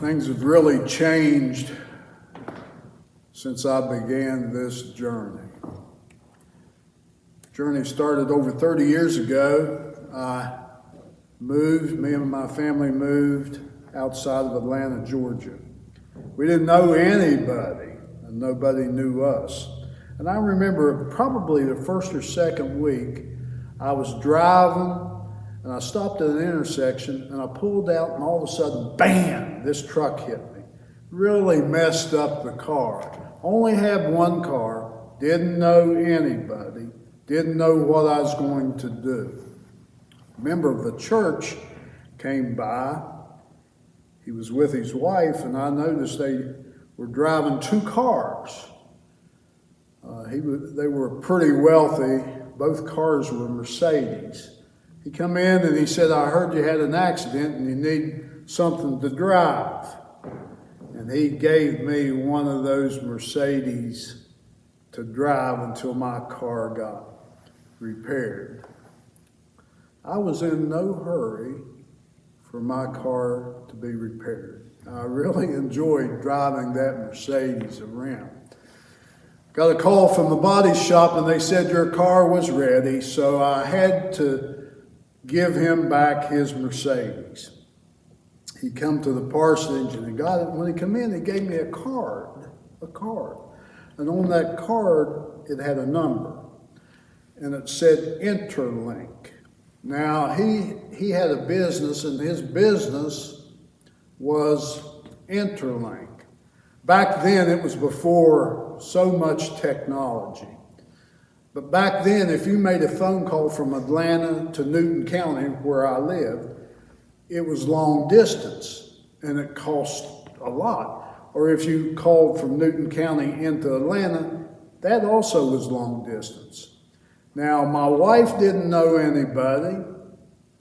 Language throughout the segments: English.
Things have really changed since I began this journey. Journey started over 30 years ago. Me and my family moved outside of Atlanta, Georgia. We didn't know anybody, and nobody knew us. And I remember probably the first or second week, I was driving, and I stopped at an intersection, and I pulled out, and all of a sudden, bam, this truck hit me. Really messed up the car. Only had one car, didn't know anybody, didn't know what I was going to do. A member of the church came by. He was with his wife, and I noticed they were driving two cars. They were pretty wealthy. Both cars were Mercedes. He come in and he said, "I heard you had an accident and you need something to drive." And he gave me one of those Mercedes to drive until my car got repaired. I was in no hurry for my car to be repaired. I really enjoyed driving that Mercedes around. Got a call from the body shop and they said your car was ready, so I had to give him back his Mercedes. He come to the parsonage and he got it. When he come in, he gave me a card. And on that card, it had a number. And it said Interlink. Now, he had a business, and his business was Interlink. Back then, it was before so much technology. But back then, if you made a phone call from Atlanta to Newton County, where I lived, it was long distance, and it cost a lot. Or if you called from Newton County into Atlanta, that also was long distance. Now, my wife didn't know anybody.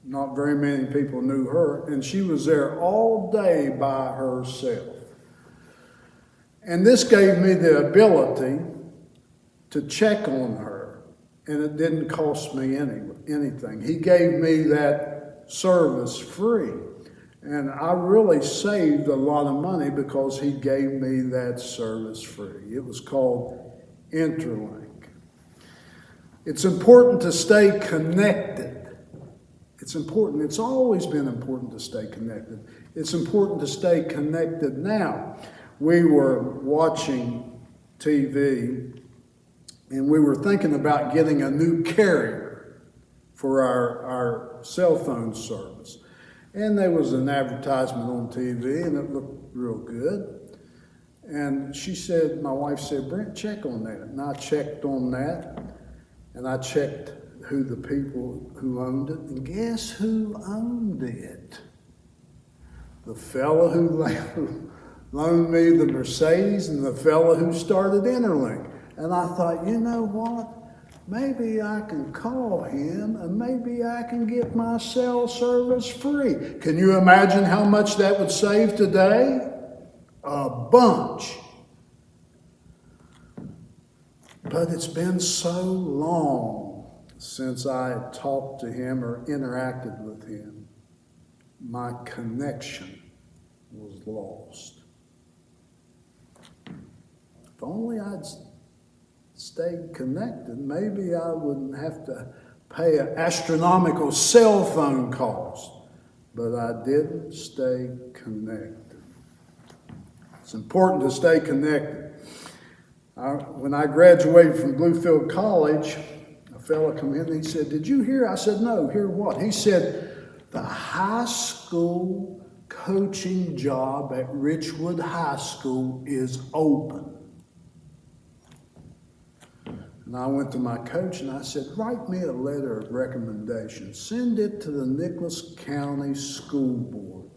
Not very many people knew her, and she was there all day by herself. And this gave me the ability to check on her. And it didn't cost me anything. He gave me that service free. And I really saved a lot of money because he gave me that service free. It was called Interlink. It's important to stay connected. It's important. It's always been important to stay connected. It's important to stay connected now. We were watching TV, and we were thinking about getting a new carrier for our cell phone service. And there was an advertisement on TV, and it looked real good. And my wife said, "Brent, check on that." And I checked on that, and I checked who the people who owned it. And guess who owned it? The fella who loaned me the Mercedes and the fella who started Interlink. And I thought, you know what? Maybe I can call him and maybe I can get my cell service free. Can you imagine how much that would save today? A bunch. But it's been so long since I had talked to him or interacted with him. My connection was lost. If only I'd stayed connected, maybe I wouldn't have to pay an astronomical cell phone cost. But I didn't stay connected. It's important to stay connected. When I graduated from Bluefield College, a fellow came in and he said, "Did you hear?" I said, "No, hear what?" He said, "The high school coaching job at Richwood High School is open." And I went to my coach and I said, "Write me a letter of recommendation. Send it to the Nicholas County School Board.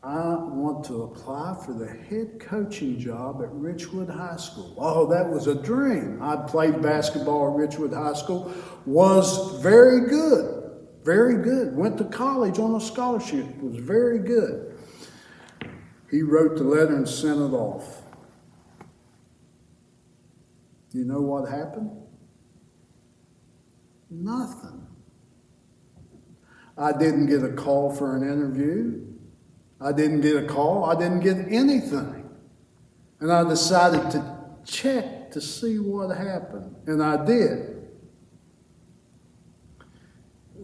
I want to apply for the head coaching job at Richwood High School." Oh, that was a dream. I played basketball at Richwood High School, was very good, very good. Went to college on a scholarship, was very good. He wrote the letter and sent it off. You know what happened? Nothing. I didn't get a call for an interview. I didn't get a call. I didn't get anything. And I decided to check to see what happened. And I did.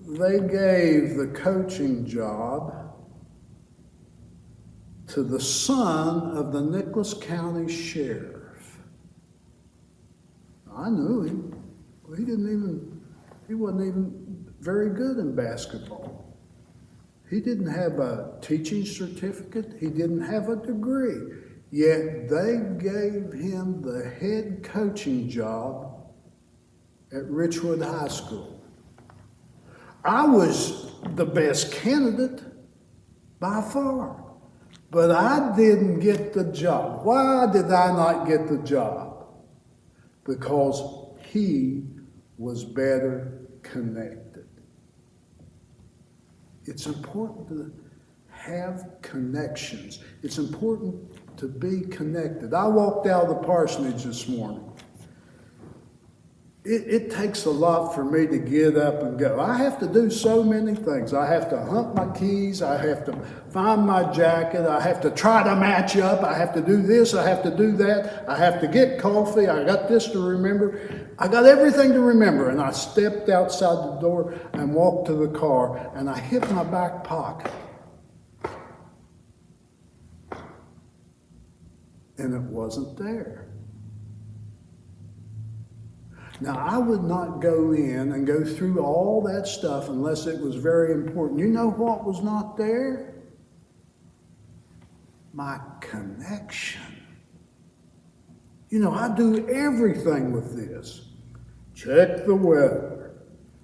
They gave the coaching job to the son of the Nicholas County Sheriff. I knew him. He wasn't even very good in basketball. He didn't have a teaching certificate. He didn't have a degree. Yet they gave him the head coaching job at Richwood High School. I was the best candidate by far, but I didn't get the job. Why did I not get the job? Because he was better connected. It's important to have connections. It's important to be connected. I walked out of the parsonage this morning. It takes a lot for me to get up and go. I have to do so many things. I have to hunt my keys. I have to find my jacket. I have to try to match up. I have to do this. I have to do that. I have to get coffee. I got this to remember. I got everything to remember. And I stepped outside the door and walked to the car, and I hit my back pocket. And it wasn't there. Now, I would not go in and go through all that stuff unless it was very important. You know what was not there? My connection. You know, I do everything with this. Check the weather.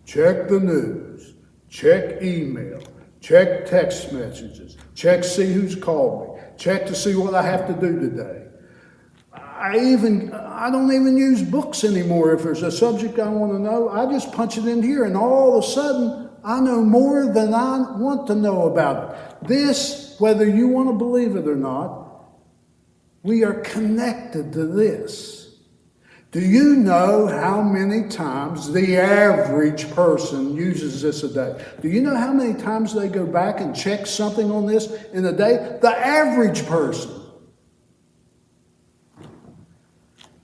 Check the news. Check email. Check text messages. Check see who's called me. Check to see what I have to do today. I don't even use books anymore. If there's a subject I want to know, I just punch it in here, and all of a sudden, I know more than I want to know about it. This, whether you want to believe it or not, we are connected to this. Do you know how many times the average person uses this a day? Do you know how many times they go back and check something on this in a day? The average person.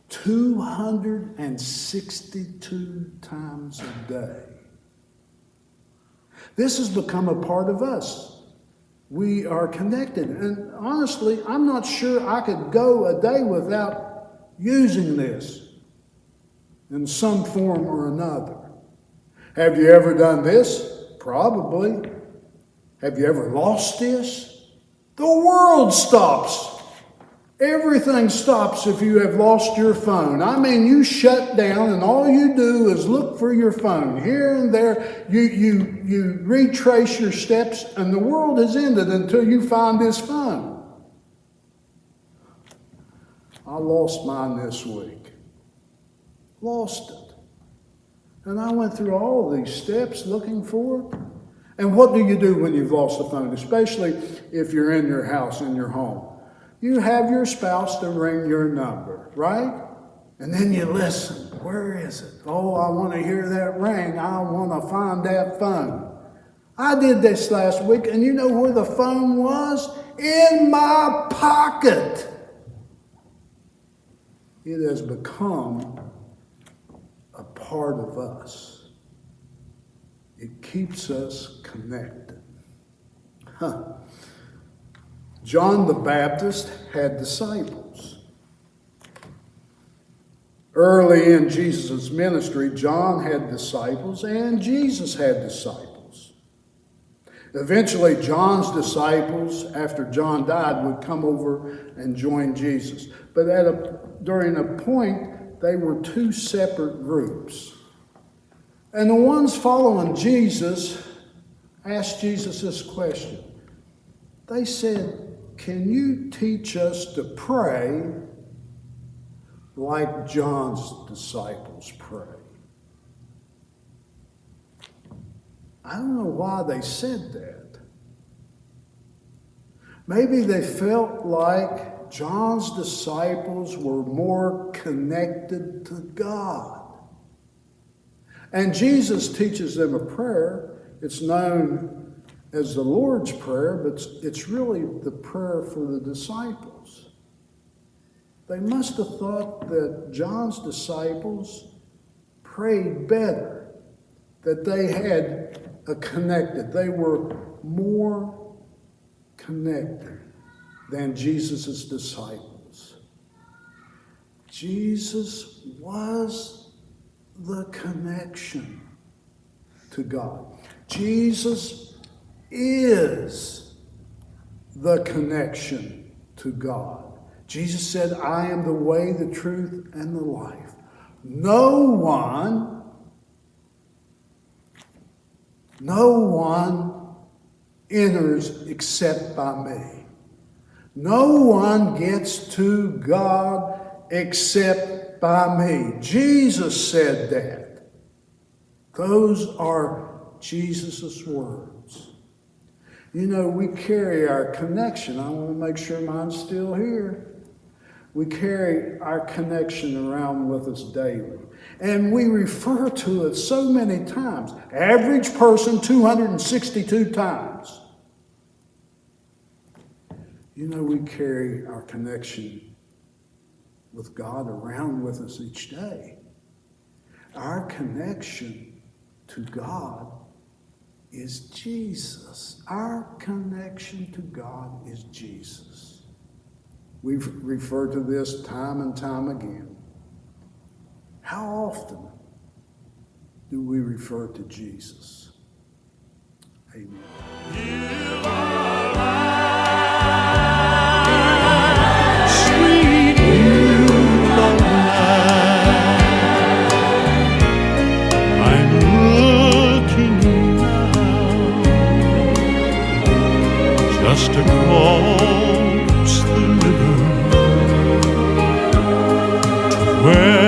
262 times a day. This has become a part of us. We are connected. And honestly, I'm not sure I could go a day without using this in some form or another. Have you ever done this? Probably. Have you ever lost this? The world stops. Everything stops if you have lost your phone. I mean, you shut down and all you do is look for your phone. Here and there, you retrace your steps, and the world has ended until you find this phone. I lost mine this week. Lost it. And I went through all these steps looking for it. And what do you do when you've lost a phone, especially if you're in your house, in your home? You have your spouse to ring your number, right? And then you listen. Where is it? Oh, I want to hear that ring. I want to find that phone. I did this last week, and you know where the phone was? In my pocket. It has become a part of us. It keeps us connected. John the Baptist had disciples. Early in Jesus' ministry, John had disciples and Jesus had disciples. Eventually, John's disciples, after John died, would come over and join Jesus. But during a point, they were two separate groups. And the ones following Jesus asked Jesus this question. They said, "Can you teach us to pray like John's disciples pray?" I don't know why they said that. Maybe they felt like John's disciples were more connected to God. And Jesus teaches them a prayer. It's known as the Lord's Prayer, but it's really the prayer for the disciples. They must have thought that John's disciples prayed better, that they had they were more connected than Jesus' disciples. Jesus was the connection to God. Jesus is the connection to God. Jesus said, I am the way, the truth, and the life. No one enters except by me. No one gets to God except by me. Jesus said that. Those are Jesus' words. You know, we carry our connection. I want to make sure mine's still here. We carry our connection around with us daily. And we refer to it so many times. Average person, 262 times. You know, we carry our connection with God around with us each day. Our connection to God is Jesus. Our connection to God is Jesus. We've referred to this time and time again. How often do we refer to Jesus? Amen. You are light, sweet Beulah. I'm looking now just across the river to where